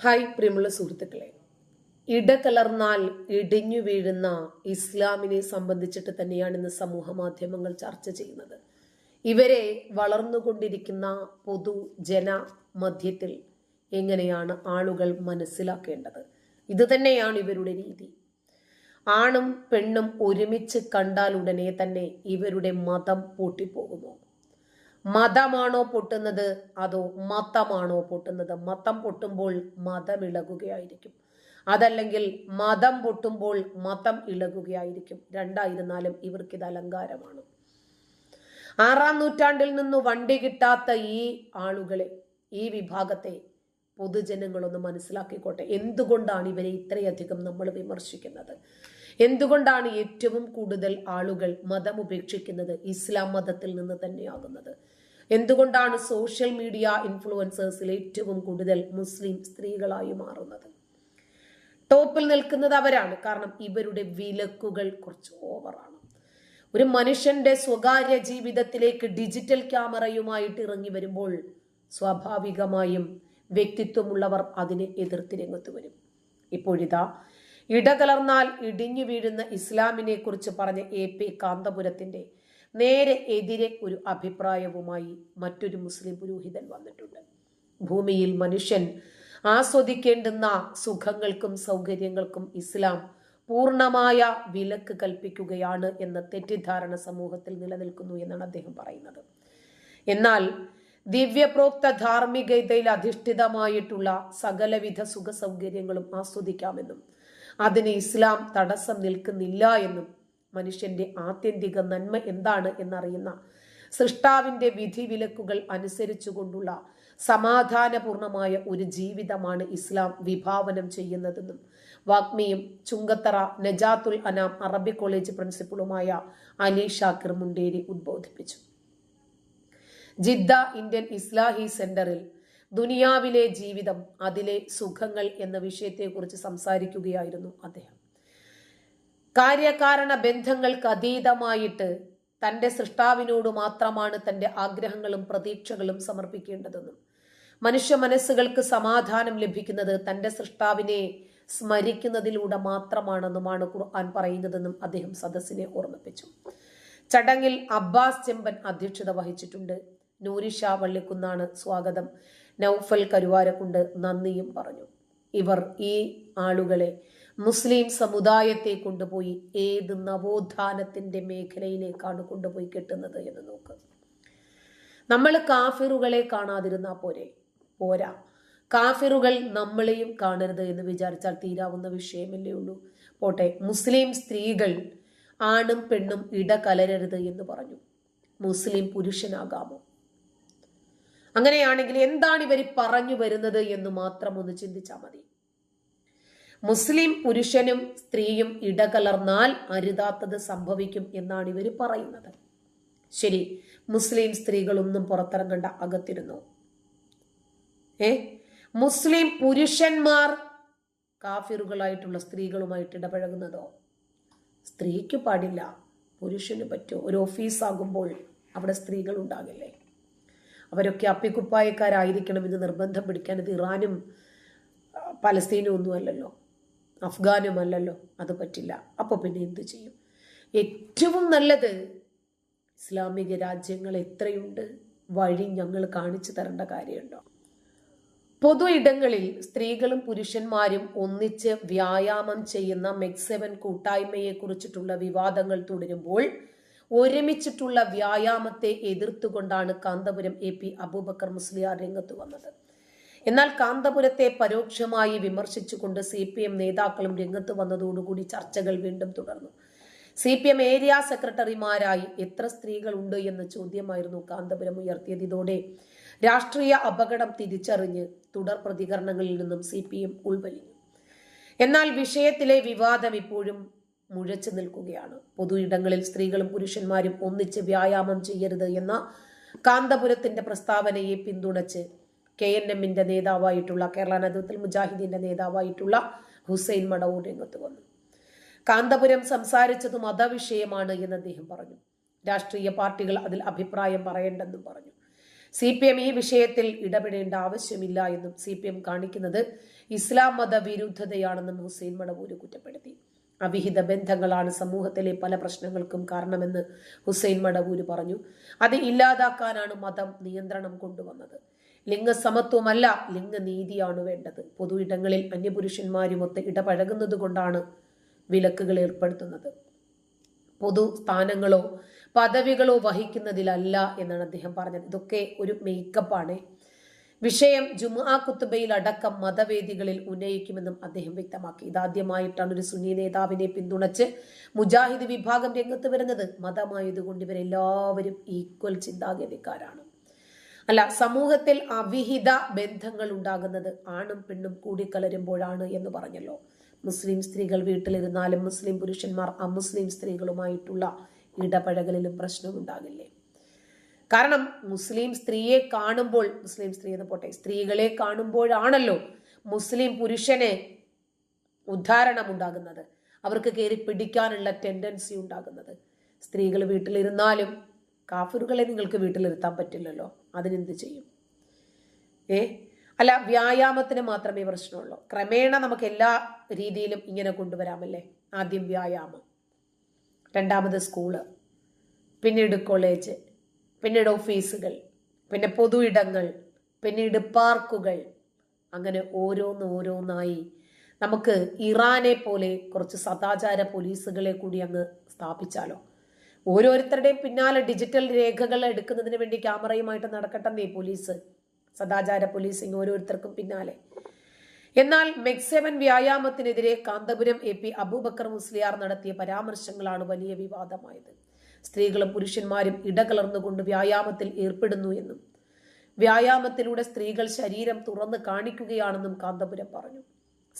Hi പ്രിയമുള്ള സുഹൃത്തുക്കളെ, ഇടകലർന്നാൽ ഇടിഞ്ഞു വീഴുന്ന ഇസ്ലാമിനെ സംബന്ധിച്ചിട്ട് തന്നെയാണ് ഇന്ന് സമൂഹ മാധ്യമങ്ങൾ ചർച്ച ചെയ്യുന്നത്. ഇവരെ വളർന്നുകൊണ്ടിരിക്കുന്ന പൊതുജന മധ്യത്തിൽ എങ്ങനെയാണ് ആളുകൾ മനസ്സിലാക്കേണ്ടത്? ഇത് തന്നെയാണ് ഇവരുടെ രീതി. ആണും പെണ്ണും ഒരുമിച്ച് കണ്ടാൽ ഉടനെ തന്നെ ഇവരുടെ മതം പൊട്ടിപ്പോകുമോ? മതമാണോ പൊട്ടുന്നത് അതോ മതമാണോ പൊട്ടുന്നത്? മതം പൊട്ടുമ്പോൾ മതം ഇളകുകയായിരിക്കും, അതല്ലെങ്കിൽ മതം പൊട്ടുമ്പോൾ മതം ഇളകുകയായിരിക്കും. രണ്ടായിരുന്നാലും ഇവർക്കിത് അലങ്കാരമാണ്. 6-ാം നൂറ്റാണ്ടിൽ നിന്ന് വണ്ടി കിട്ടാത്ത ഈ ആളുകളെ, ഈ വിഭാഗത്തെ പൊതുജനങ്ങളൊന്ന് മനസ്സിലാക്കിക്കോട്ടെ. എന്തുകൊണ്ടാണ് ഇവരെ ഇത്രയധികം നമ്മൾ വിമർശിക്കുന്നത്? എന്തുകൊണ്ടാണ് ഏറ്റവും കൂടുതൽ ആളുകൾ മതം ഉപേക്ഷിക്കുന്നത് ഇസ്ലാം മതത്തിൽ നിന്ന് തന്നെയാകുന്നത്? എന്തുകൊണ്ടാണ് സോഷ്യൽ മീഡിയ ഇൻഫ്ലുവൻസേഴ്സിൽ ഏറ്റവും കൂടുതൽ മുസ്ലിം സ്ത്രീകളായി മാറുന്നത്? ടോപ്പിൽ നിൽക്കുന്നത് അവരാണ്. കാരണം ഇവരുടെ വിലക്കുകൾ കുറച്ച് ഓവറാണ്. ഒരു മനുഷ്യന്റെ സ്വകാര്യ ജീവിതത്തിലേക്ക് ഡിജിറ്റൽ ക്യാമറയുമായിട്ട് ഇറങ്ങി വരുമ്പോൾ സ്വാഭാവികമായും വ്യക്തിത്വമുള്ളവർ അതിനെ എതിർത്ത് രംഗത്ത് വരും. ഇപ്പോഴിതാ ഇടകലർന്നാൽ ഇടിഞ്ഞു വീഴുന്ന ഇസ്ലാമിനെ കുറിച്ച് പറഞ്ഞ AP കാന്തപുരത്തിന്റെ നേരെ എതിരെ ഒരു അഭിപ്രായവുമായി മറ്റൊരു മുസ്ലിം പുരോഹിതൻ വന്നിട്ടുണ്ട്. ഭൂമിയിൽ മനുഷ്യൻ ആസ്വദിക്കേണ്ടുന്ന സുഖങ്ങൾക്കും സൗകര്യങ്ങൾക്കും ഇസ്ലാം പൂർണ്ണമായ വിലക്ക് കൽപ്പിക്കുകയാണ് എന്ന തെറ്റിദ്ധാരണ സമൂഹത്തിൽ നിലനിൽക്കുന്നു എന്നാണ് അദ്ദേഹം പറയുന്നത്. എന്നാൽ ദിവ്യപ്രോക്ത ധാർമ്മികതയിൽ അധിഷ്ഠിതമായിട്ടുള്ള സകലവിധ സുഖ സൗകര്യങ്ങളും ആസ്വദിക്കാമെന്നും അതിന് ഇസ്ലാം തടസ്സം നിൽക്കുന്നില്ല എന്നും മനുഷ്യന്റെ ആത്യന്തിക നന്മ എന്താണ് എന്നറിയുന്ന സൃഷ്ടാവിന്റെ വിധി വിലക്കുകൾ അനുസരിച്ചുകൊണ്ടുള്ള സമാധാനപൂർണമായ ഒരു ജീവിതമാണ് ഇസ്ലാം വിഭാവനം ചെയ്യുന്നതെന്നും വാഗ്മിയും ചുങ്കത്തറ നജാത്തുൽ അനാം അറബിക് കോളേജ് പ്രിൻസിപ്പളുമായ അലി ഷാക്കിർ മുണ്ടേരി ഉദ്ബോധിപ്പിച്ചു. ജിദ്ദ ഇന്ത്യൻ ഇസ്ലാഹി സെന്ററിൽ ദുനിയാവിലെ ജീവിതം, അതിലെ സുഖങ്ങൾ എന്ന വിഷയത്തെക്കുറിച്ച് സംസാരിക്കുകയായിരുന്നു അദ്ദേഹം. കാര്യകാരണ ബന്ധങ്ങൾക്ക് അതീതമായിട്ട് തൻ്റെ സൃഷ്ടാവിനോട് മാത്രമാണ് തൻ്റെ ആഗ്രഹങ്ങളും പ്രതീക്ഷകളും സമർപ്പിക്കേണ്ടതെന്നും മനുഷ്യ മനസ്സുകൾക്ക് സമാധാനം ലഭിക്കുന്നത് തൻ്റെ സൃഷ്ടാവിനെ സ്മരിക്കുന്നതിലൂടെ മാത്രമാണെന്നുമാണ് ഖുർആൻ പറയുന്നതെന്നും അദ്ദേഹം സദസ്സിനെ ഓർമ്മിപ്പിച്ചു. ചടങ്ങിൽ അബ്ബാസ് ചെമ്പൻ അധ്യക്ഷത വഹിച്ചിട്ടുണ്ട്. നൂരിഷ വള്ളിക്കുന്നാണ് സ്വാഗതം, നൗഫൽ കരുവാരക്കുണ്ട് നന്ദിയും പറഞ്ഞു. ഇവർ ഈ ആളുകളെ, മുസ്ലിം സമുദായത്തെ കൊണ്ടുപോയി ഏത് നവോത്ഥാനത്തിന്റെ മേഖലയിലേക്കാണ് കൊണ്ടുപോയി കെട്ടുന്നത് എന്ന് നോക്ക്. നമ്മൾ കാഫിറുകളെ കാണാതിരുന്നാ പോരാ, കാഫിറുകൾ നമ്മളെയും കാണരുത് എന്ന് വിചാരിച്ചാൽ തീരാവുന്ന വിഷയമല്ലേ ഉള്ളൂ. പോട്ടെ, മുസ്ലിം സ്ത്രീകൾ ആണും പെണ്ണും ഇടകലരരുത് എന്ന് പറഞ്ഞു. മുസ്ലിം പുരുഷനാകാമോ? അങ്ങനെയാണെങ്കിൽ എന്താണ് ഇവർ പറഞ്ഞു വരുന്നത് എന്ന് മാത്രം ഒന്ന് ചിന്തിച്ചാൽ മതി. മുസ്ലിം പുരുഷനും സ്ത്രീയും ഇടകലർന്നാൽ അരുതാത്തത് സംഭവിക്കും എന്നാണ് ഇവർ പറയുന്നത്. ശരി, മുസ്ലിം സ്ത്രീകളൊന്നും പുറത്തിറങ്ങണ്ട, അകത്തിരുന്നോ? മുസ്ലിം പുരുഷന്മാർ കാഫിറുകളായിട്ടുള്ള സ്ത്രീകളുമായിട്ട് ഇടപഴകുന്നതോ? സ്ത്രീക്ക് പാടില്ല, പുരുഷന് പറ്റുമോ? ഒരു ഓഫീസാകുമ്പോൾ അവിടെ സ്ത്രീകൾ ഉണ്ടാകില്ലേ? അവരൊക്കെ അപ്പിക്കുപ്പായക്കാരായിരിക്കണം എന്ന് നിർബന്ധം പിടിക്കാൻ ഇത് ഇറാനും പലസ്തീനും ഒന്നും അല്ലല്ലോ, അഫ്ഗാനും അല്ലല്ലോ. അത് പറ്റില്ല. അപ്പൊ പിന്നെ എന്ത് ചെയ്യും? ഏറ്റവും നല്ലത് ഇസ്ലാമിക രാജ്യങ്ങൾ എത്രയുണ്ട്, വഴി ഞങ്ങൾ കാണിച്ചു തരേണ്ട കാര്യമുണ്ടോ? പൊതു ഇടങ്ങളിൽ സ്ത്രീകളും പുരുഷന്മാരും ഒന്നിച്ച് വ്യായാമം ചെയ്യുന്ന മെക്സെവൻ കൂട്ടായ്മയെ കുറിച്ചിട്ടുള്ള വിവാദങ്ങൾ തുടരുമ്പോൾ ഒരുമിച്ചിട്ടുള്ള വ്യായാമത്തെ എതിർത്തുകൊണ്ടാണ് കാന്തപുരം AP അബൂബക്കർ മുസ്ലിയാർ രംഗത്ത് വന്നത്. എന്നാൽ കാന്തപുരത്തെ പരോക്ഷമായി വിമർശിച്ചുകൊണ്ട് CPM നേതാക്കളും രംഗത്ത് വന്നതോടുകൂടി ചർച്ചകൾ വീണ്ടും തുടർന്നു. CPM ഏരിയ സെക്രട്ടറിമാരായി എത്ര സ്ത്രീകളുണ്ട് എന്ന ചോദ്യമായിരുന്നു കാന്തപുരം ഉയർത്തിയത്. ഇതോടെ രാഷ്ട്രീയ അപകടം തിരിച്ചറിഞ്ഞ് തുടർ പ്രതികരണങ്ങളിൽ നിന്നും CPM ഉൾവലിഞ്ഞു. എന്നാൽ വിഷയത്തിലെ വിവാദം ഇപ്പോഴും മുഴച്ചു നിൽക്കുകയാണ്. പൊതു ഇടങ്ങളിൽ സ്ത്രീകളും പുരുഷന്മാരും ഒന്നിച്ച് വ്യായാമം ചെയ്യരുത് എന്ന കാന്തപുരത്തിന്റെ പ്രസ്താവനയെ പിന്തുണച്ച് KNMന്റെ നേതാവായിട്ടുള്ള കേരള നദുത്തുൽ മുജാഹിദീന്റെ നേതാവായിട്ടുള്ള ഹുസൈൻ മടവൂർ രംഗത്ത് വന്നു. കാന്തപുരം സംസാരിച്ചത് മതവിഷയമാണ് എന്ന് അദ്ദേഹം പറഞ്ഞു. രാഷ്ട്രീയ പാർട്ടികൾ അതിൽ അഭിപ്രായം പറയേണ്ടെന്നും പറഞ്ഞു. CPM ഈ വിഷയത്തിൽ ഇടപെടേണ്ട ആവശ്യമില്ല എന്നും CPM കാണിക്കുന്നത് ഇസ്ലാം മത വിരുദ്ധതയാണെന്നും ഹുസൈൻ മടവൂര് കുറ്റപ്പെടുത്തി. അവിഹിത ബന്ധങ്ങളാണ് സമൂഹത്തിലെ പല പ്രശ്നങ്ങൾക്കും കാരണമെന്ന് ഹുസൈൻ മടവൂര് പറഞ്ഞു. അത് ഇല്ലാതാക്കാനാണ് മതം നിയന്ത്രണം കൊണ്ടുവന്നത്. ലിംഗസമത്വമല്ല, ലിംഗനീതിയാണ് വേണ്ടത്. പൊതു ഇടങ്ങളിൽ അന്യപുരുഷന്മാരുമൊത്ത് ഇടപഴകുന്നത് കൊണ്ടാണ് വിലക്കുകൾ ഏർപ്പെടുത്തുന്നത്. പൊതു സ്ഥാനങ്ങളോ പദവികളോ വഹിക്കുന്നതിലല്ല എന്നാണ് അദ്ദേഹം പറഞ്ഞത്. ഇതൊക്കെ ഒരു മേക്കപ്പാണ്. വിഷയം ജുമുഅ ഖുത്ബയിൽ അടക്കം മതവേദികളിൽ ഉന്നയിക്കുമെന്നും അദ്ദേഹം വ്യക്തമാക്കി. ഇതാദ്യമായിട്ടാണ് ഒരു സുന്നി നേതാവിനെ പിന്തുണച്ച് മുജാഹിദ് വിഭാഗം രംഗത്ത് വരുന്നത്. മതമായതുകൊണ്ട് ഇവരെല്ലാവരും ഈക്വൽ ചിന്താഗതിക്കാരാണ്. അല്ല, സമൂഹത്തിൽ അവിഹിത ബന്ധങ്ങൾ ഉണ്ടാകുന്നത് ആണും പെണ്ണും കൂടിക്കലരുമ്പോഴാണ് എന്ന് പറഞ്ഞല്ലോ. മുസ്ലിം സ്ത്രീകൾ വീട്ടിലിരുന്നാലും മുസ്ലിം പുരുഷന്മാർ അമുസ്ലിം സ്ത്രീകളുമായിട്ടുള്ള ഇടപഴകലിലും പ്രശ്നമുണ്ടാകില്ലേ? കാരണം മുസ്ലിം സ്ത്രീയെ കാണുമ്പോൾ, മുസ്ലിം സ്ത്രീ എന്ന് പോട്ടെ, സ്ത്രീകളെ കാണുമ്പോഴാണല്ലോ മുസ്ലിം പുരുഷന് ഉദ്ധാരണം ഉണ്ടാകുന്നത്, അവർക്ക് കയറി പിടിക്കാനുള്ള ടെൻഡൻസി ഉണ്ടാകുന്നത്. സ്ത്രീകൾ വീട്ടിലിരുന്നാലും കാഫിറുകളെ നിങ്ങൾക്ക് വീട്ടിലിരുത്താൻ പറ്റില്ലല്ലോ, അതിനെന്ത് ചെയ്യും? അല്ല, വ്യായാമത്തിന് മാത്രമേ പ്രശ്നമുള്ളൂ. ക്രമേണ നമുക്ക് എല്ലാ രീതിയിലും ഇങ്ങനെ കൊണ്ടുവരാമല്ലേ. ആദ്യം വ്യായാമം, രണ്ടാമത് സ്കൂള്, പിന്നീട് കോളേജ്, പിന്നീട് ഓഫീസുകൾ, പിന്നെ പൊതു ഇടങ്ങൾ, പിന്നീട് പാർക്കുകൾ, അങ്ങനെ ഓരോന്നായി നമുക്ക് ഇറാനെ പോലെ കുറച്ച് സദാചാര പോലീസുകളെ കൂടി അങ്ങ് സ്ഥാപിച്ചാലോ. ഓരോരുത്തരുടെയും പിന്നാലെ ഡിജിറ്റൽ രേഖകൾ എടുക്കുന്നതിന് വേണ്ടി ക്യാമറയുമായിട്ട് നടക്കട്ടെ പോലീസ്, സദാചാര പോലീസിങ് ഓരോരുത്തർക്കും പിന്നാലെ. എന്നാൽ മെക്സെവൻ വ്യായാമത്തിനെതിരെ കാന്തപുരം AP അബൂബക്കർ മുസ്ലിയാർ നടത്തിയ പരാമർശങ്ങളാണ് വലിയ വിവാദമായത്. സ്ത്രീകളും പുരുഷന്മാരും ഇടകലർന്നുകൊണ്ട് വ്യായാമത്തിൽ ഏർപ്പെടുന്നു എന്നും വ്യായാമത്തിലൂടെ സ്ത്രീകൾ ശരീരം തുറന്ന് കാണിക്കുകയാണെന്നും കാന്തപുരം പറഞ്ഞു.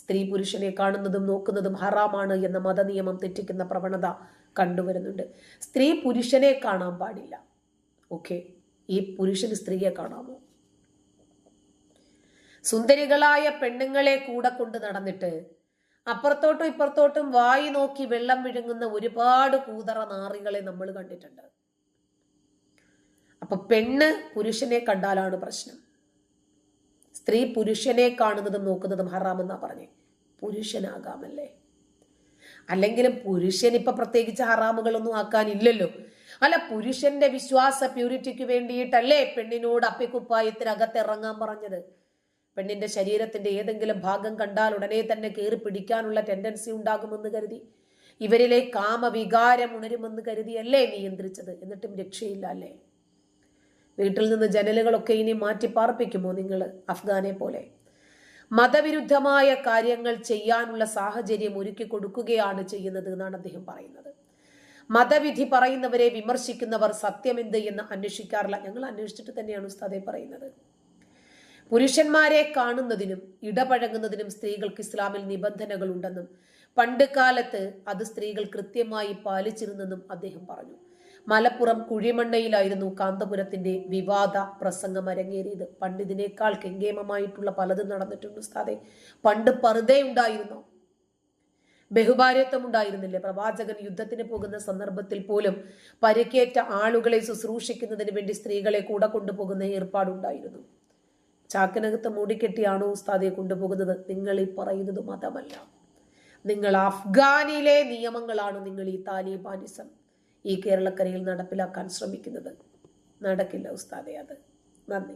സ്ത്രീ പുരുഷനെ കാണുന്നതും നോക്കുന്നതും ഹറാമാണ് എന്ന മതനിയമം തെറ്റിക്കുന്ന പ്രവണത കണ്ടുവരുന്നുണ്ട്. സ്ത്രീ പുരുഷനെ കാണാൻ പാടില്ല. ഓക്കെ, ഈ പുരുഷന് സ്ത്രീയെ കാണാമോ? സുന്ദരികളായ പെണ്ണുങ്ങളെ കൂടെ കൊണ്ട് നടന്നിട്ട് അപ്പുറത്തോട്ടും ഇപ്പുറത്തോട്ടും വായി നോക്കി വെള്ളം വിഴുങ്ങുന്ന ഒരുപാട് കൂതറ നാറികളെ നമ്മൾ കണ്ടിട്ടുണ്ട്. അപ്പൊ പെണ്ണ് പുരുഷനെ കണ്ടാലാണ് പ്രശ്നം. സ്ത്രീ പുരുഷനെ കാണുന്നതും നോക്കുന്നതും ഹറാമെന്നാ പറഞ്ഞേ. പുരുഷനാകാമല്ലേ? അല്ലെങ്കിലും പുരുഷൻ ഇപ്പൊ പ്രത്യേകിച്ച് ഹറാമുകളൊന്നും ആക്കാനില്ലല്ലോ. അല്ല, പുരുഷന്റെ വിശ്വാസ പ്യൂരിറ്റിക്ക് വേണ്ടിയിട്ടല്ലേ പെണ്ണിനോട് അപ്പിക്കുപ്പായത്തിനകത്തിറങ്ങാൻ പറഞ്ഞത്? പെണ്ണിന്റെ ശരീരത്തിന്റെ ഏതെങ്കിലും ഭാഗം കണ്ടാൽ ഉടനെ തന്നെ കയറി പിടിക്കാനുള്ള ടെൻഡൻസി ഉണ്ടാകുമെന്ന് കരുതി, ഇവരിലെ കാമവികാരം ഉണരുമെന്ന് കരുതിയല്ലേ നിയന്ത്രിച്ചത്? എന്നിട്ടും രക്ഷയില്ല അല്ലേ? വീട്ടിൽ നിന്ന് ജനലുകളൊക്കെ ഇനി മാറ്റി പാർപ്പിക്കുമോ നിങ്ങൾ അഫ്ഗാനെ പോലെ? മതവിരുദ്ധമായ കാര്യങ്ങൾ ചെയ്യാനുള്ള സാഹചര്യം ഒരുക്കി കൊടുക്കുകയാണ് ചെയ്യുന്നത് എന്നാണ് അദ്ദേഹം പറയുന്നത്. മതവിധി പറയുന്നവരെ വിമർശിക്കുന്നവർ സത്യമെന്ത് എന്ന് അന്വേഷിക്കാറില്ല. ഞങ്ങൾ അന്വേഷിച്ചിട്ട് തന്നെയാണ് ഉസ്താദെ പറയുന്നത്. പുരുഷന്മാരെ കാണുന്നതിനും ഇടപഴകുന്നതിനും സ്ത്രീകൾക്ക് ഇസ്ലാമിൽ നിബന്ധനകൾ ഉണ്ടെന്നും പണ്ട് കാലത്ത് അത് സ്ത്രീകൾ കൃത്യമായി പാലിച്ചിരുന്നെന്നും അദ്ദേഹം പറഞ്ഞു. മലപ്പുറം കുഴിമണ്ണയിലായിരുന്നു കാന്തപുരത്തിന്റെ വിവാദ പ്രസംഗം അരങ്ങേറിയത്. പണ്ട് ഇതിനേക്കാൾ കെങ്കേമമായിട്ടുള്ള പലതും നടന്നിട്ടുണ്ട് ഉസ്താദെ. പണ്ട് പർദ്ദയുണ്ടായിരുന്നു, ബഹുഭാര്യത്വം ഉണ്ടായിരുന്നില്ലേ? പ്രവാചകൻ യുദ്ധത്തിന് പോകുന്ന സന്ദർഭത്തിൽ പോലും പരിക്കേറ്റ ആളുകളെ ശുശ്രൂഷിക്കുന്നതിന് വേണ്ടി സ്ത്രീകളെ കൂടെ കൊണ്ടുപോകുന്ന ഏർപ്പാടുണ്ടായിരുന്നു. ചാക്കിനകത്ത് മൂടിക്കെട്ടിയാണോ ഉസ്താദെ കൊണ്ടുപോകുന്നത്? നിങ്ങൾ ഈ പറയുന്നത് മതമല്ല, നിങ്ങൾ അഫ്ഗാനിലെ നിയമങ്ങളാണ് നിങ്ങൾ ഈ താലിബാനിസം ഈ കേരളക്കരയിൽ നടപ്പിലാക്കാൻ ശ്രമിക്കുന്നത്. നടക്കില്ല ഉസ്താദെ അത്. നന്ദി.